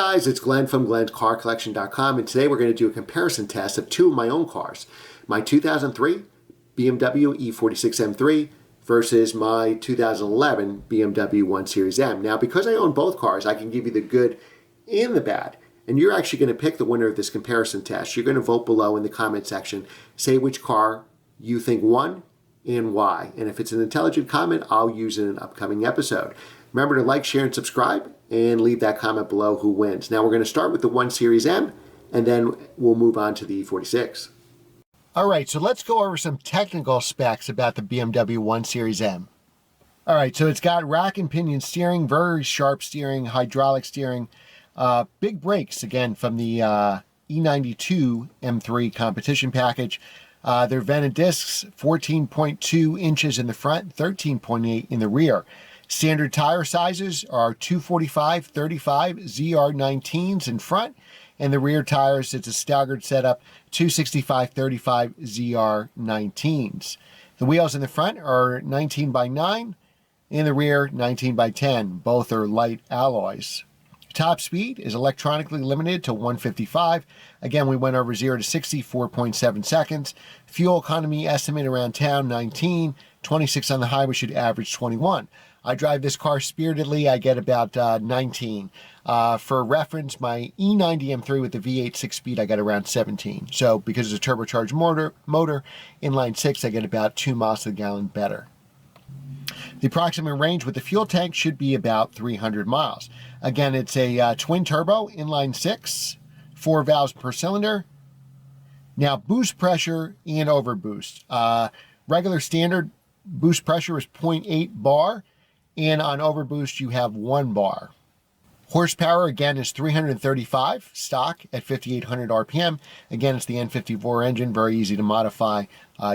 guys, it's Glenn from glenscarcollection.com, and today we're going to do a comparison test of two of my own cars. My 2003 BMW E46 M3 versus my 2011 BMW 1 Series M. Now, because I own both cars, I can give you the good and the bad. And you're actually going to pick the winner of this comparison test. You're going to vote below in the comment section. Say which car you think won and why. And if it's an intelligent comment, I'll use it in an upcoming episode. Remember to like, share, and subscribe, and leave that comment below who wins. Now we're going to start with the 1 Series M, and then we'll move on to the E46. All right, so let's go over some technical specs about the BMW 1 Series M. All right, so it's got rack and pinion steering, very sharp steering, hydraulic steering, big brakes, again, from the E92 M3 competition package. They're vented discs, 14.2 inches in the front, 13.8 in the rear. Standard tire sizes are 245/35 ZR19s in front, and the rear tires, it's a staggered setup, 265/35 ZR19s. The wheels in the front are 19x9, in the rear 19x10. Both are light alloys. Top speed is electronically limited to 155. Again, we went over 0 to 60, 4.7 seconds. Fuel economy estimate around town, 19. 26 on the highway, should average 21. I drive this car spiritedly. I get about 19. For reference, my E90 M3 with the V8 6-speed, I got around 17. So because it's a turbocharged motor, inline 6, I get about 2 miles to the gallon better. The approximate range with the fuel tank should be about 300 miles. Again, it's a twin turbo, inline 6, 4 valves per cylinder. Now, boost pressure and overboost. Regular standard boost pressure is 0.8 bar, and on overboost you have 1 bar. Horsepower, again, is 335 stock at 5,800 RPM. Again, it's the N54 engine, very easy to modify.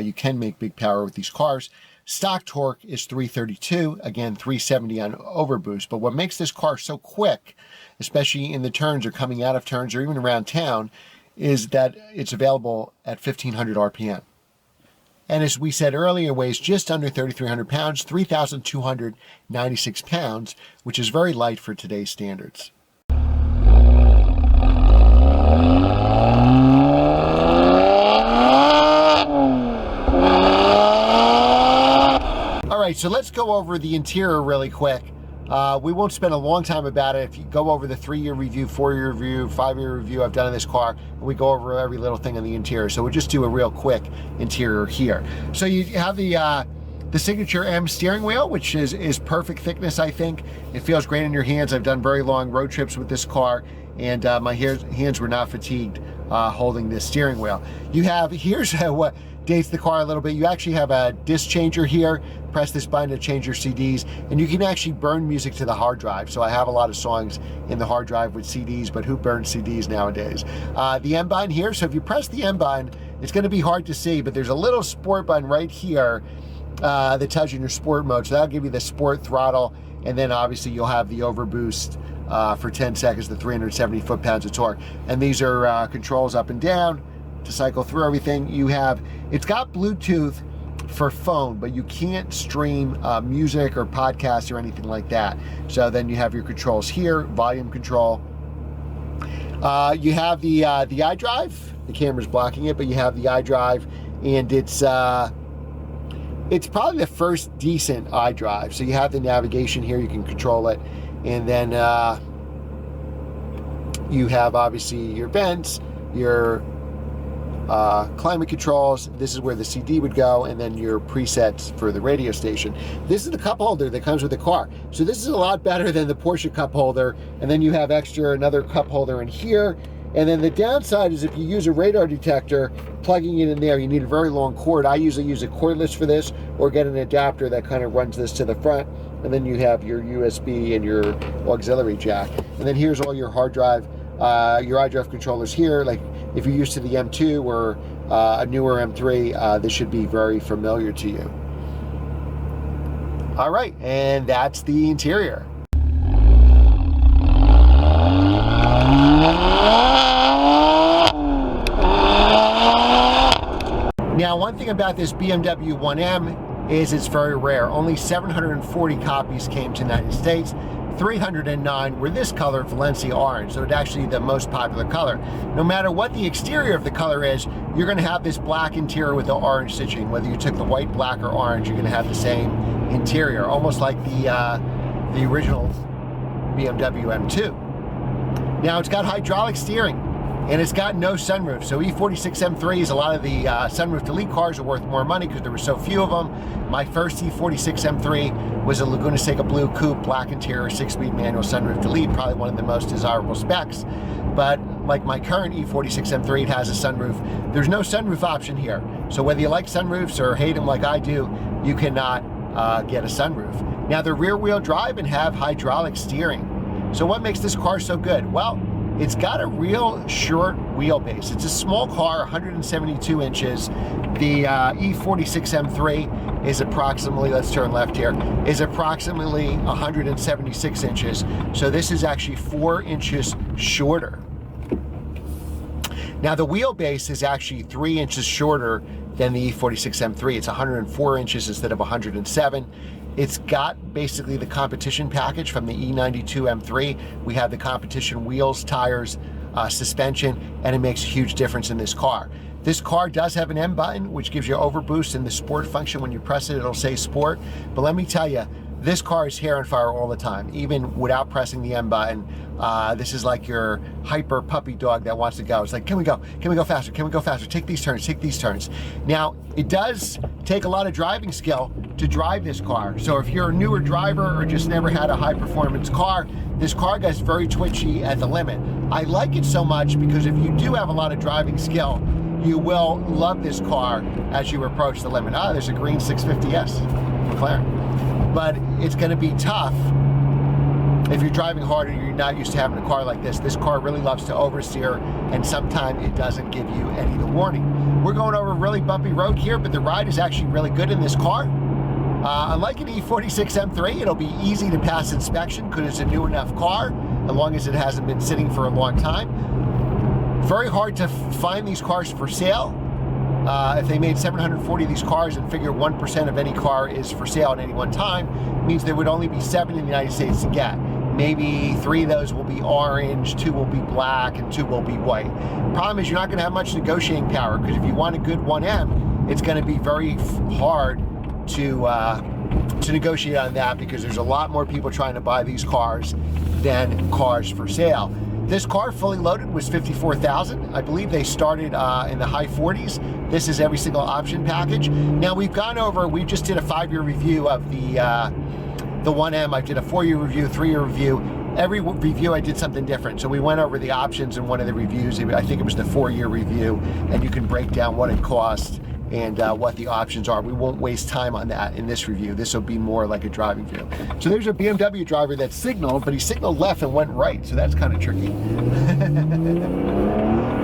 You can make big power with these cars. Stock torque is 332, again 370 on overboost. But what makes this car so quick, especially in the turns or coming out of turns or even around town, is that it's available at 1,500 RPM. And as we said earlier, it weighs just under 3,300 pounds, 3,296 pounds, which is very light for today's standards. All right, so let's go over the interior really quick. We won't spend a long time about it. If you go over the 3-year review, 4-year review, 5-year review I've done in this car, and we go over every little thing on the interior. So we'll just do a real quick interior here. So you have the signature M steering wheel, which is perfect thickness, I think. It feels great in your hands. I've done very long road trips with this car, and my hands were not fatigued holding this steering wheel. Here's what dates the car a little bit. You actually have a disc changer here. Press this button to change your CDs, and you can actually burn music to the hard drive. So I have a lot of songs in the hard drive with CDs, but who burns CDs nowadays? The M button here, so if you press the M button, it's going to be hard to see, but there's a little sport button right here that tells you in your sport mode. So that'll give you the sport throttle, and then obviously you'll have the overboost for 10 seconds, the 370 foot-pounds of torque. And these are controls up and down to cycle through everything. It's got Bluetooth for phone, but you can't stream music or podcasts or anything like that. So then you have your controls here, volume control. You have the iDrive. The camera's blocking it, but you have the iDrive, and it's probably the first decent iDrive. So you have the navigation here, you can control it, and then you have obviously your vents, your climate controls. This is where the CD would go, and then your presets for the radio station. This is the cup holder that comes with the car. So this is a lot better than the Porsche cup holder. And then you have another cup holder in here. And then the downside is if you use a radar detector, plugging it in there, you need a very long cord. I usually use a cordless for this, or get an adapter that kind of runs this to the front. And then you have your USB and your auxiliary jack. And then here's all your hard drive, your iDrive controllers here. Like if you're used to the M2 or a newer M3, this should be very familiar to you. All right, and that's the interior. Now, one thing about this BMW 1M is it's very rare. Only 740 copies came to the United States. 309 were this color, Valencia orange, so it's actually the most popular color. No matter what the exterior of the color is, you're going to have this black interior with the orange stitching. Whether you took the white, black, or orange, you're going to have the same interior, almost like the original BMW M2. Now, it's got hydraulic steering, and it's got no sunroof. So E46 M3s, a lot of the sunroof delete cars are worth more money because there were so few of them. My first E46 M3 was a Laguna Seca Blue Coupe, black interior, 6-speed manual sunroof delete, probably one of the most desirable specs. But like my current E46 M3, it has a sunroof. There's no sunroof option here. So whether you like sunroofs or hate them like I do, you cannot get a sunroof. Now, they're rear-wheel drive and have hydraulic steering. So what makes this car so good? Well, it's got a real short wheelbase. It's a small car, 172 inches. The E46 M3 is approximately, let's turn left here, is approximately 176 inches. So this is actually 4 inches shorter. Now, the wheelbase is actually 3 inches shorter than the E46 M3. It's 104 inches instead of 107. It's got basically the competition package from the E92 M3. We have the competition wheels, tires, suspension, and it makes a huge difference in this car. This car does have an M button, which gives you overboost in the sport function. When you press it, it'll say sport. But let me tell you, this car is hair on fire all the time, even without pressing the M button. This is like your hyper puppy dog that wants to go. It's like, can we go? Can we go faster? Can we go faster? Take these turns, take these turns. Now, it does take a lot of driving skill to drive this car. So if you're a newer driver or just never had a high performance car, this car gets very twitchy at the limit. I like it so much because if you do have a lot of driving skill, you will love this car as you approach the limit. Ah, there's a green 650S McLaren. But it's going to be tough if you're driving hard and you're not used to having a car like this. This car really loves to oversteer, and sometimes it doesn't give you any of the warning. We're going over a really bumpy road here, but the ride is actually really good in this car. Unlike an E46 M3, it'll be easy to pass inspection because it's a new enough car, as long as it hasn't been sitting for a long time. Very hard to find these cars for sale. If they made 740 of these cars and figure 1% of any car is for sale at any one time, it means there would only be 7 in the United States to get. Maybe 3 of those will be orange, 2 will be black, and 2 will be white. Problem is, you're not going to have much negotiating power because if you want a good 1M, it's going to be very hard to negotiate on that because there's a lot more people trying to buy these cars than cars for sale. This car fully loaded was $54,000. I believe they started in the high 40s. This is every single option package. Now we just did a 5-year review of the 1M. I did a 4-year review, 3-year review. Every review I did something different. So we went over the options in one of the reviews. I think it was the 4-year review, and you can break down what it costs and what the options are. We won't waste time on that in this review. This will be more like a driving view. So there's a BMW driver that signaled, but he signaled left and went right, so that's kind of tricky.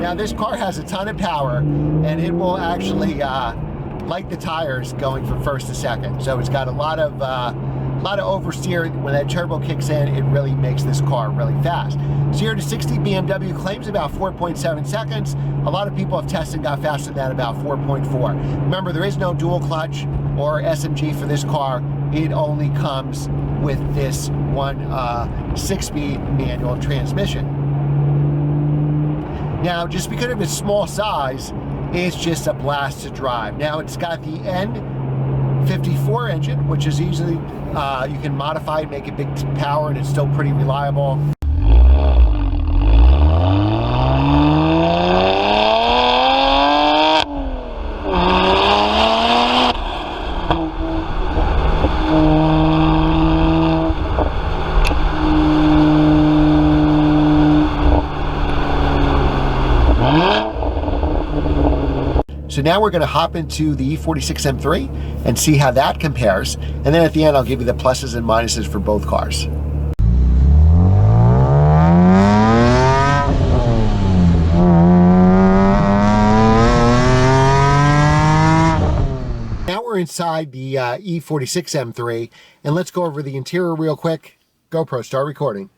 Now this car has a ton of power, and it will actually light the tires going from first to second. So it's got a lot of oversteer. When that turbo kicks in, it really makes this car really fast. 0 to 60, BMW claims about 4.7 seconds. A lot of people have tested and got faster than that, about 4.4. Remember, there is no dual clutch or SMG for this car. It only comes with this one 6-speed manual transmission. Now, just because of its small size, it's just a blast to drive. Now, it's got the N54 engine, which is easily, you can modify it, make it big power, and it's still pretty reliable. So now we're going to hop into the E46 M3 and see how that compares. And then at the end, I'll give you the pluses and minuses for both cars. Now we're inside the E46 M3, and let's go over the interior real quick. GoPro, start recording.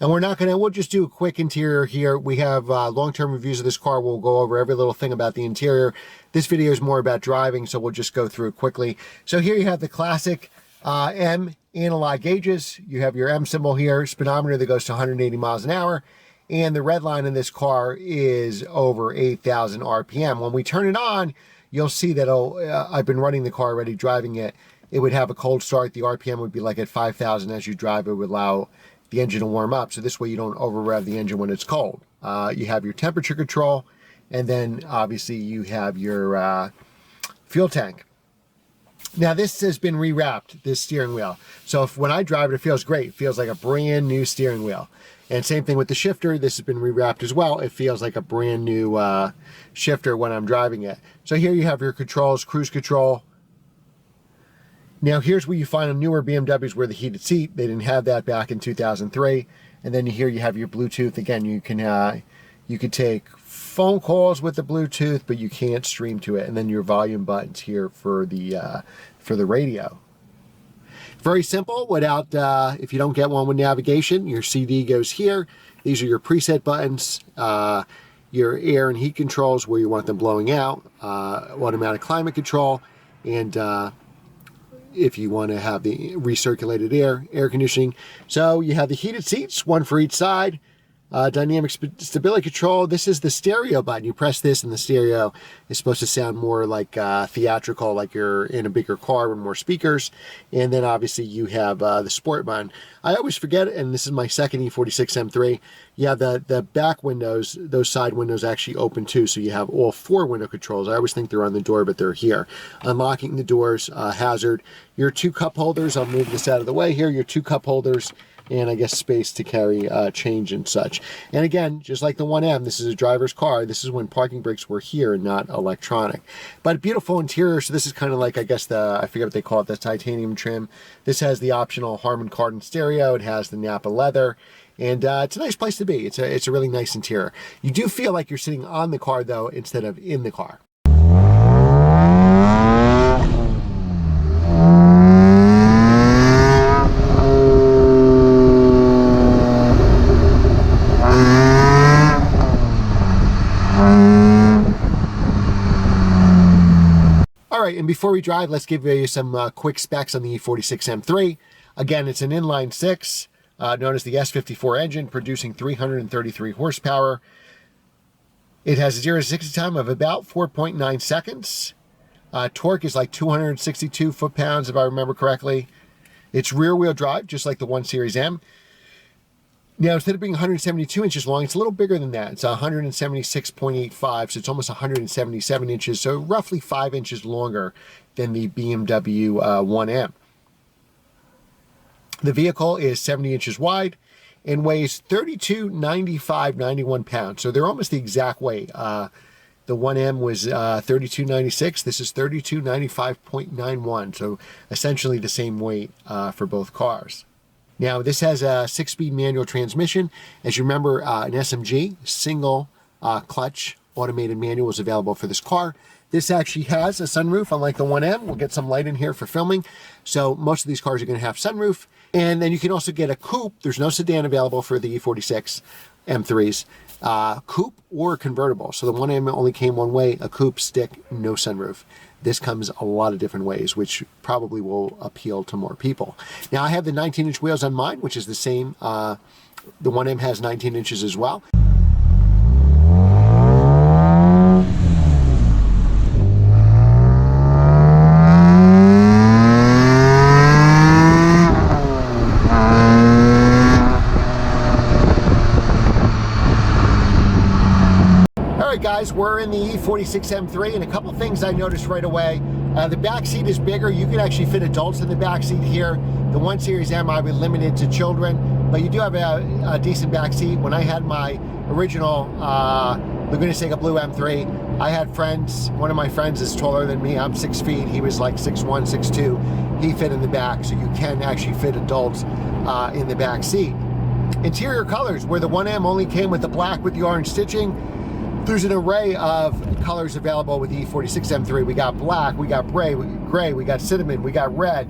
And we'll just do a quick interior here. We have long-term reviews of this car. We'll go over every little thing about the interior. This video is more about driving, so we'll just go through it quickly. So here you have the classic M analog gauges. You have your M symbol here, speedometer that goes to 180 miles an hour, and the red line in this car is over 8,000 RPM. When we turn it on, you'll see that I've been running the car already, driving it. It would have a cold start. The RPM would be like at 5,000 as you drive. It would allow the engine to warm up, so this way you don't over rev the engine when it's cold. You have your temperature control, and then obviously you have your fuel tank. Now this has been rewrapped, this steering wheel. So when I drive it, it feels great. It feels like a brand new steering wheel. And same thing with the shifter. This has been rewrapped as well. It feels like a brand new shifter when I'm driving it. So here you have your controls, cruise control. Now here's where you find on newer BMWs where the heated seat. They didn't have that back in 2003. And then here you have your Bluetooth. Again, you can take phone calls with the Bluetooth, but you can't stream to it. And then your volume buttons here for the radio. Very simple. Without if you don't get one with navigation, your CD goes here. These are your preset buttons. Your air and heat controls where you want them blowing out. Automatic climate control, and if you want to have the recirculated air conditioning. So you have the heated seats, one for each side. Dynamic stability control. This is the stereo button. You press this and the stereo is supposed to sound more like theatrical, like you're in a bigger car with more speakers. And then obviously you have the sport button. I always forget, and this is my second E46 M3, you have the back windows, those side windows actually open too, so you have all 4 window controls. I always think they're on the door, but they're here. Unlocking the doors, hazard. Your 2 cup holders, I'll move this out of the way here, your 2 cup holders, and I guess space to carry change and such. And again, just like the 1M, this is a driver's car. This is when parking brakes were here and not electronic. But beautiful interior. So this is kind of like, I guess I forget what they call it, the titanium trim. This has the optional Harman Kardon stereo. It has the Napa leather. And it's a nice place to be. It's a really nice interior. You do feel like you're sitting on the car though, instead of in the car. All right, and before we drive, let's give you some quick specs on the E46 M3. Again, it's an inline 6, known as the S54 engine, producing 333 horsepower. It has a 0 to 60 time of about 4.9 seconds. Torque is like 262 foot-pounds, if I remember correctly. It's rear-wheel drive, just like the 1 Series M. Now, instead of being 172 inches long, it's a little bigger than that. It's 176.85, so it's almost 177 inches, so roughly 5 inches longer than the BMW 1M. The vehicle is 70 inches wide and weighs 32.9591 pounds, so they're almost the exact weight. The 1M was 32.96. This is 32.95.91, so essentially the same weight for both cars. Now, this has a 6-speed manual transmission. As you remember, an SMG, single clutch automated manual is available for this car. This actually has a sunroof, unlike the 1M. We'll get some light in here for filming. So most of these cars are going to have sunroof. And then you can also get a coupe. There's no sedan available for the E46 M3s. Coupe or convertible. So the 1M only came one way, a coupe, stick, no sunroof. This comes a lot of different ways, which probably will appeal to more people. Now, I have the 19-inch wheels on mine, which is the same. The 1M has 19 inches as well. Guys, we're in the E46 M3, and a couple things I noticed right away. The back seat is bigger. You can actually fit adults in the back seat here. The 1 Series M, I've been limited to children, but you do have a decent back seat. When I had my original Laguna Seca Blue M3, I had friends. One of my friends is taller than me. I'm 6 feet. He was like 6'1", 6'2". He fit in the back, so you can actually fit adults in the back seat. Interior colors, where the 1M only came with the black with the orange stitching, there's an array of colors available with the E46 M3. We got black, we got gray, we got cinnamon, we got red.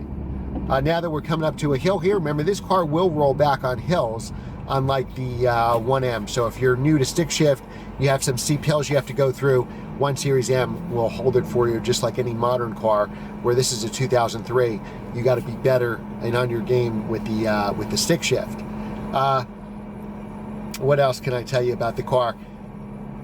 Now that we're coming up to a hill here, remember this car will roll back on hills, unlike the 1M. So if you're new to stick shift, you have some steep hills you have to go through, 1 Series M will hold it for you just like any modern car, where this is a 2003. you got to be better and on your game with the stick shift. What else can I tell you about the car?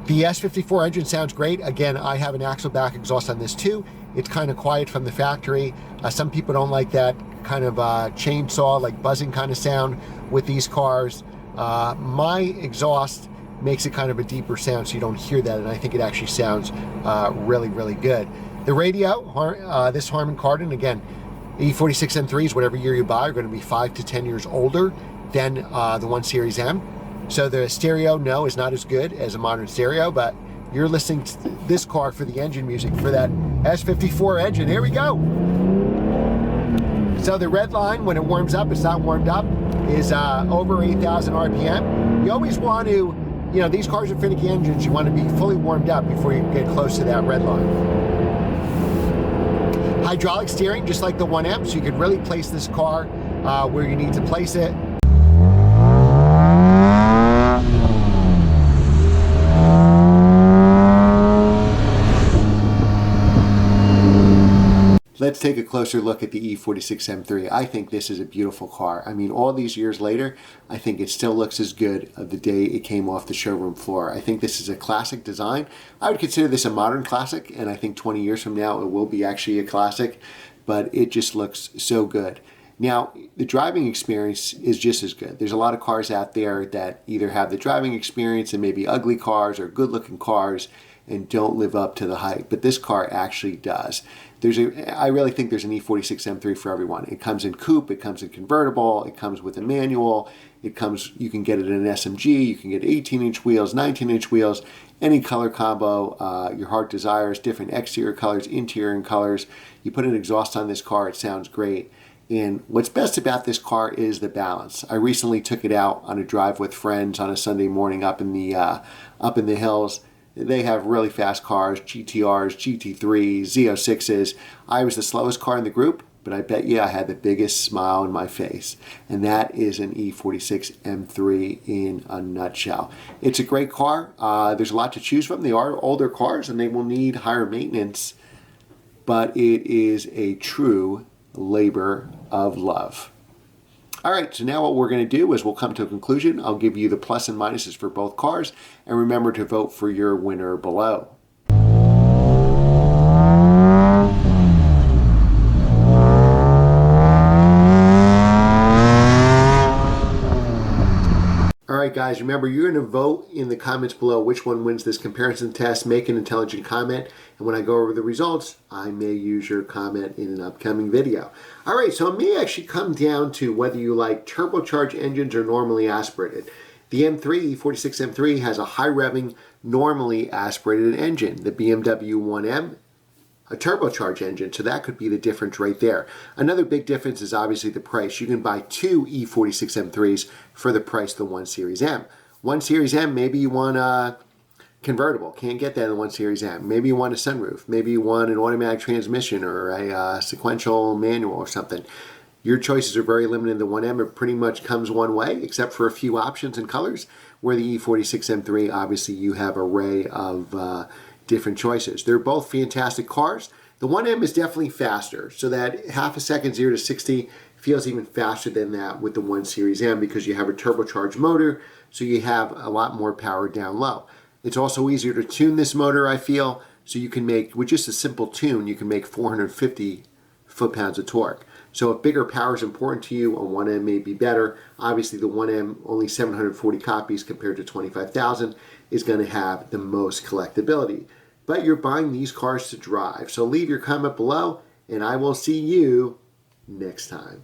The S54 engine sounds great. Again, I have an axle back exhaust on this too. It's kind of quiet from the factory. Some people don't like that kind of chainsaw, like buzzing kind of sound with these cars. My exhaust makes it kind of a deeper sound, so you don't hear that, and I think it actually sounds really, really good. The radio, this Harman Kardon, again, E46 M3s, whatever year you buy, are going to be 5 to 10 years older than the 1 Series M. So the stereo, no, is not as good as a modern stereo, but you're listening to this car for the engine music, for that S54 engine. Here we go. So the red line, when it warms up, it's not warmed up, is over 8,000 RPM. You always want to, these cars are finicky engines, you want to be fully warmed up before you get close to that red line. Hydraulic steering, just like the 1M, so you could really place this car where you need to place it. Let's take a closer look at the E46 M3. I think this is a beautiful car. I mean, all these years later, I think it still looks as good of the day it came off the showroom floor. I think this is a classic design. I would consider this a modern classic, and I think 20 years from now it will be actually a classic, but it just looks so good. Now, the driving experience is just as good. There's a lot of cars out there that either have the driving experience and maybe ugly cars or good-looking cars and don't live up to the hype, but this car actually does. I really think there's an E46 M3 for everyone. It comes in coupe, it comes in convertible, it comes with a manual, you can get it in an SMG, you can get 18-inch wheels, 19-inch wheels, any color combo your heart desires, different exterior colors, interior colors. You put an exhaust on this car, it sounds great. And what's best about this car is the balance. I recently took it out on a drive with friends on a Sunday morning up in the hills. They have really fast cars, GTRs, GT3s, Z06s. I was the slowest car in the group, but I bet you I had the biggest smile on my face. And that is an E46 M3 in a nutshell. It's a great car. There's a lot to choose from. They are older cars and they will need higher maintenance, but it is a true labor of love. All right, so now what we're going to do is we'll come to a conclusion. I'll give you the plus and minuses for both cars, and remember to vote for your winner below. All right, guys, remember you're going to vote in the comments below which one wins this comparison test. Make an intelligent comment, and when I go over the results, I may use your comment in an upcoming video. All right, so it may actually come down to whether you like turbocharged engines or normally aspirated. The M3, E46 M3, has a high-revving, normally aspirated engine. The BMW 1M, a turbocharged engine, so that could be the difference right there. Another big difference is obviously the price. You can buy two E46 M3s for the price of the 1 Series M. 1 Series M, maybe you want a convertible. Can't get that in the 1 Series M. Maybe you want a sunroof. Maybe you want an automatic transmission or a sequential manual or something. Your choices are very limited. The 1M, it pretty much comes one way, except for a few options and colors, where the E46 M3, obviously you have an array of different choices. They're both fantastic cars. The 1M is definitely faster, so that half a second 0 to 60 feels even faster than that with the 1 Series M because you have a turbocharged motor, so you have a lot more power down low. It's also easier to tune this motor, I feel, so you can make, with just a simple tune, you can make 450 foot-pounds of torque. So if bigger power is important to you, a 1M may be better. Obviously the 1M, only 740 copies compared to 25,000, is going to have the most collectability. But you're buying these cars to drive. So leave your comment below, and I will see you next time.